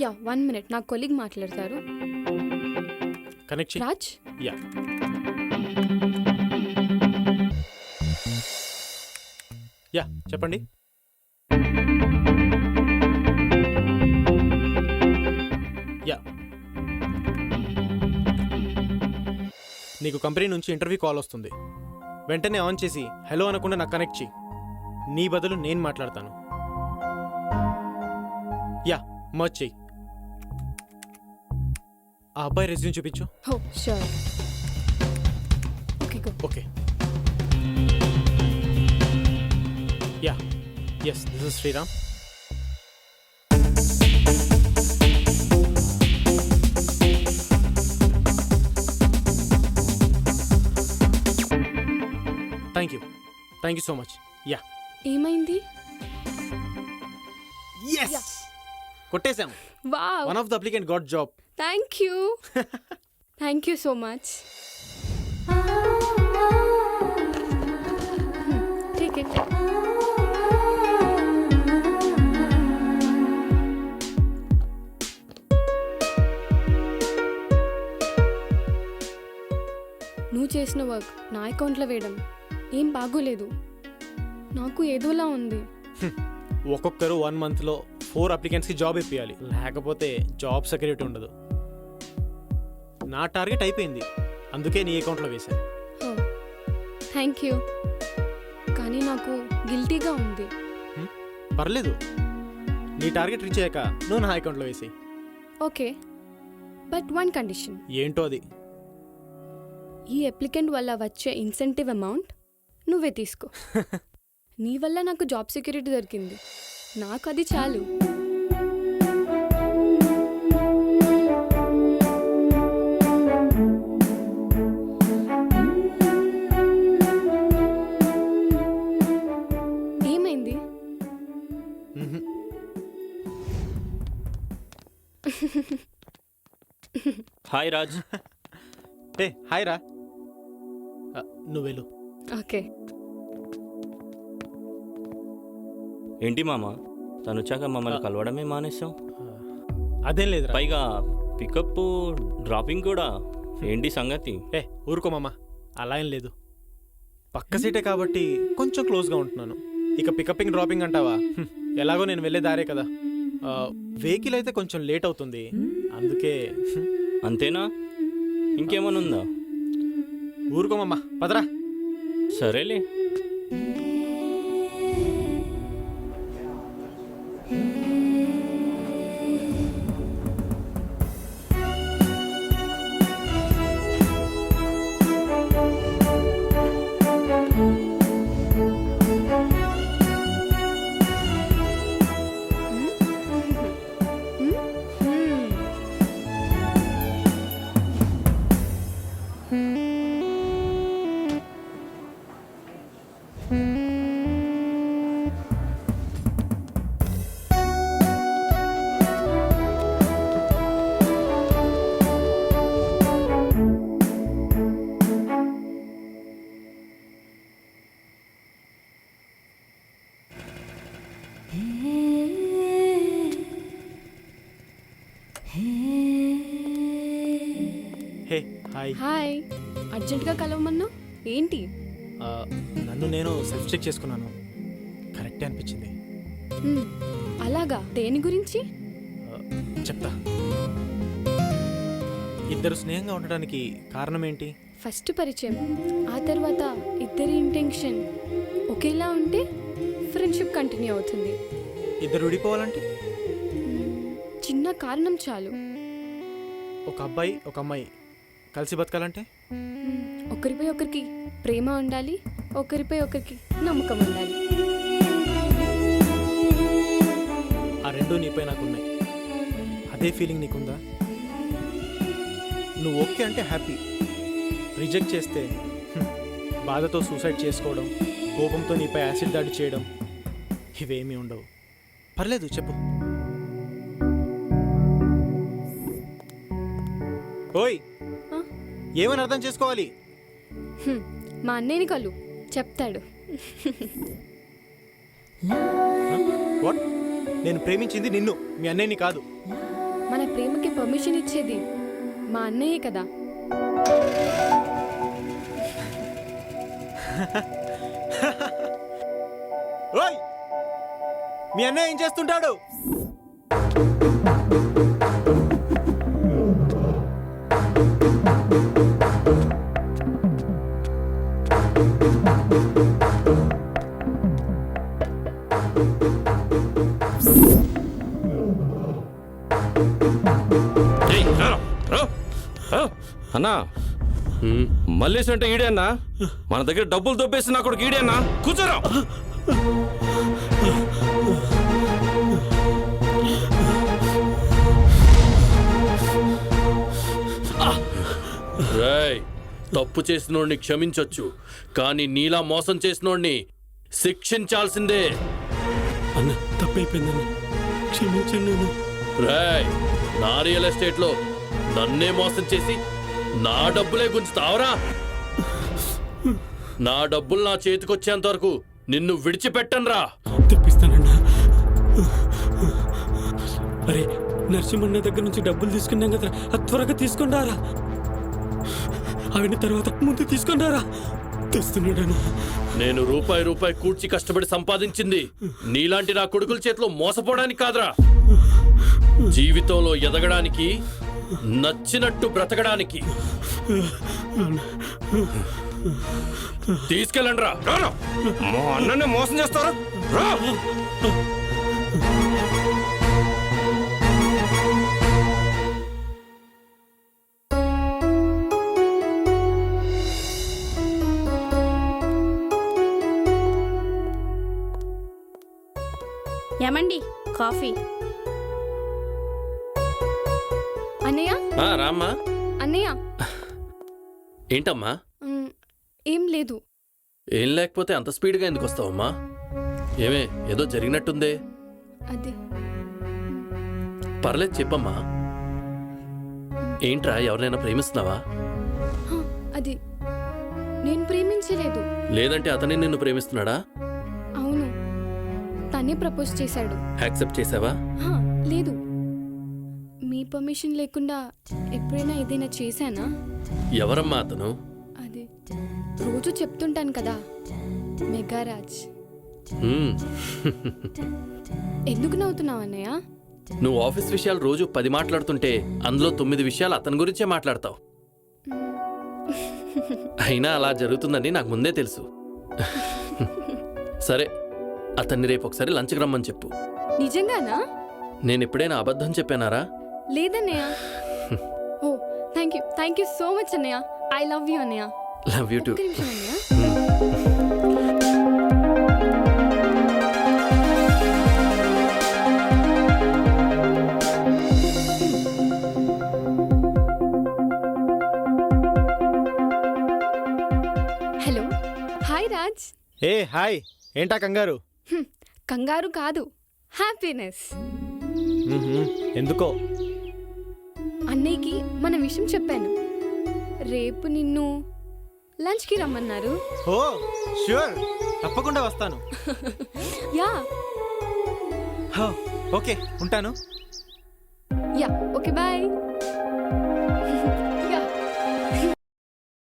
Yeah 1 minute నా colleague మాట్లాడతారు. Connect చేయి. రాజ్ యా యా చెప్పండి. యా నీకు కంపెనీ నుంచి ఇంటర్వ్యూ కాల్ వస్తుంది. వెంటనే ఆన్ చేసి హలో అనకుండా నాకు కనెక్ట్ చేయి. నీ బదులు నేను మాట్లాడతాను. యా మర్జ్ చెయ్యి. ఆ అబ్బాయి రెజ్యూమ్ చూపించు. Oh sure. Okay go. Okay yeah yes this is Sriram. Thank you so much. Yeah ఏమైంది? ఎస్ కొట్టేశాం. Wow, one of the applicant got job. Thank you so much. Take it. నువ్వు చేసిన work నా అకౌంట్లో వేయడం ఏం బాగోలేదు. నాకు ఏదోలా ఉంది. ఒక్కొక్కరు 1 monthలో 4 అప్లికెంట్స్కి జాబ్ ఇప్పించాలి, లేకపోతే జాబ్ సెక్యూరిటీ ఉండదు. నా టార్గెట్ అయిపోయింది, అందుకే నీ అకౌంట్లో వేశాను. థ్యాంక్ యూ, కానీ నాకు గిల్టీగా ఉంది. పర్లేదు, నీ టార్గెట్ రీచ్ అయ్యాక నువ్వు నా అకౌంట్లో వేసేయి. Okay, but 1 condition. ఏంటో అది? ఈ అప్లికెంట్ వల్ల వచ్చే ఇన్సెంటివ్ అమౌంట్ నువ్వే తీసుకో. నీ వల్ల నాకు జాబ్ సెక్యూరిటీ దొరికింది, నాకు అది చాలు. ఏమైంది? హాయ్ రాజ్. ఏ హాయ్ రా. నువ్వు వెళ్ళు. ఓకే. ఏంటి మామ, తను వచ్చాక మమ్మల్ని కలవడమే మానేసాం. అదేం లేదు. పైగా పికప్ డ్రాపింగ్ కూడా. ఏంటి సంగతి? ఏ ఊరుకోమమ్మా, అలా ఏం లేదు. పక్క సీటే కాబట్టి కొంచెం క్లోజ్గా ఉంటున్నాను. ఇక పికప్పింగ్ డ్రాపింగ్ అంటావా? ఎలాగో నేను వెళ్ళే దారే కదా. వెహికల్ అయితే కొంచెం లేట్ అవుతుంది, అందుకే. అంతేనా? ఇంకేమైనా ఉందా? ఊరుకోమమ్మా, పదరా. సరేలే. Hey hi. హాయ్, అర్జెంట్గా కలవమన్నా ఏంటి? నన్ను నేను సెల్ఫ్ చెక్ చేసుకున్నాను, కరెక్టే అనిపించింది. అలాగా? దేని గురించి? చెప్తా. ఇద్దరు స్నేహంగా ఉండడానికి కారణం ఏంటి? ఫస్ట్ పరిచయం, ఆ తర్వాత ఇద్దరి ఇంటెన్షన్ ఒకేలా ఉంటే ఫ్రెండ్షిప్ కంటిన్యూ అవుతుంది. ఇద్దరు విడిపోవాలంటే చిన్న కారణం చాలు. ఒక అబ్బాయి ఒక అమ్మాయి కలిసి బతకాలంటే ఒకరిపై ఒకరికి ప్రేమ ఉండాలి, ఒకరిపై ఒకరికి నమ్మకం ఉండాలి. ఆ రెండు నీపై నాకున్నాయి. అదే ఫీలింగ్ నీకుందా? నువ్వు ఓకే అంటే హ్యాపీ, రిజెక్ట్ చేస్తే బాధతో సూసైడ్ చేసుకోవడం, కోపంతో నీపై యాసిడ్ దాడి చేయడం, ఇవేమీ ఉండవు. పర్లేదు, చెప్పు. ఓయ్, ఏమని అర్థం చేసుకోవాలి? మా అన్నయ్యని కలు, చెప్తాడు. వాట్? నేను ప్రేమించింది నిన్ను, మీ అన్నయ్యని కాదు. మన ప్రేమకి పర్మిషన్ ఇచ్చేది మా అన్నయ్యే కదా. ఓయ్ మీ అన్నయ్య ఏం చేస్తుంటాడు? అన్నా మల్లేష్ అంటే ఈడే అన్నా. మన దగ్గర డబ్బులు దొబ్బేసి నా కొడుకు ఈడే అన్నా. కూర్చోరా. రేయ్, తప్పు చేసినోడిని క్షమించొచ్చు, కానీ నీలా మోసం చేసినోడిని శిక్షించాల్సిందే. అన్న తప్పైపోయిందన్న, క్షమించండి. రేయ్, నా రియల్ ఎస్టేట్ లో నన్నే మోసం చేసి నా డబ్బులే గుంచుతావరా? నా డబ్బులు నా చేతికొచ్చేంత వరకు నిన్ను విడిచిపెట్టనురా. తెప్పిస్తానన్నా. అరే నరసింహన్న దగ్గర నుంచి డబ్బులు తీసుకున్నాం కదా, అది త్వరగా తీసుకున్నారా. అయిన తర్వాత ముందు తీసుకున్నారా. తెస్తున్నాడన్నా. నేను రూపాయి రూపాయి కూర్చి కష్టపడి సంపాదించింది నీలాంటి నా కొడుకుల చేతిలో మోసపోవడానికి కాదురా, జీవితంలో ఎదగడానికి, నచ్చినట్టు బ్రతకడానికి. తీసుకెళ్ళండి రా. మా అన్ననే మోసం చేస్తారా? రా. ఏమండి కాఫీ? అన్నయ్య రామ్మా. అన్నయ్య ఏంటమ్మా? ఏం లేదు. ఏం లేకపోతే అంత స్పీడ్గా ఎందుకు వస్తావమ్మా? ఏమే ఏదో జరిగినట్టుందే. అది పర్లేదు చెప్పమ్మా. ఏంట్రా, ఎవరినైనా ప్రేమిస్తున్నావా? అది నేను ప్రేమించలేదు. లేదంటే అతనే నిన్ను ప్రేమిస్తున్నాడా? అవును, తనే ప్రపోజ్ చేశాడు. యాక్సెప్ట్ చేసావా? లేదు. మీ పర్మిషన్ లేకుండా ఎప్పుడైనా ఏదైనా చేశానా? ఎవరమ్మా అతను? అది రోజు చెప్తుంటాను కదా, మెగారాజ్. ఎందుకు నవ్వుతున్నావు అన్నయ్య? నువ్వు ఆఫీస్ విషయాలు రోజు 10 మాట్లాడుతుంటే అందులో 9 విషయాలు అతని గురించే మాట్లాడతావు. అయినా అలా జరుగుతుందని నాకు ముందే తెలుసు. సరే, అతన్ని రేపు ఒకసారి లంచ్కి రమ్మని చెప్పు. నిజంగానా? నేను ఎప్పుడైనా అబద్ధం చెప్పానారా? లేదన్నయ్య. Oh thank you so much అన్నయ్య. ఐ లవ్ యూ అన్నయ్య. Love you too. ఒక్క నిమిషం అన్నయ్య. Hello, hi Raj. ఏ హాయ్, ఏంటా కంగారు? కంగారు కాదు, హ్యాపీనెస్. ఎందుకో? అన్నయ్యకి మన విషయం చెప్పాను. రేపు నిన్ను లంచ్కి రమ్మన్నారు. ఓ ష్యూర్, తప్పకుండా వస్తాను. యా ఓకే, ఉంటాను. Yeah okay bye.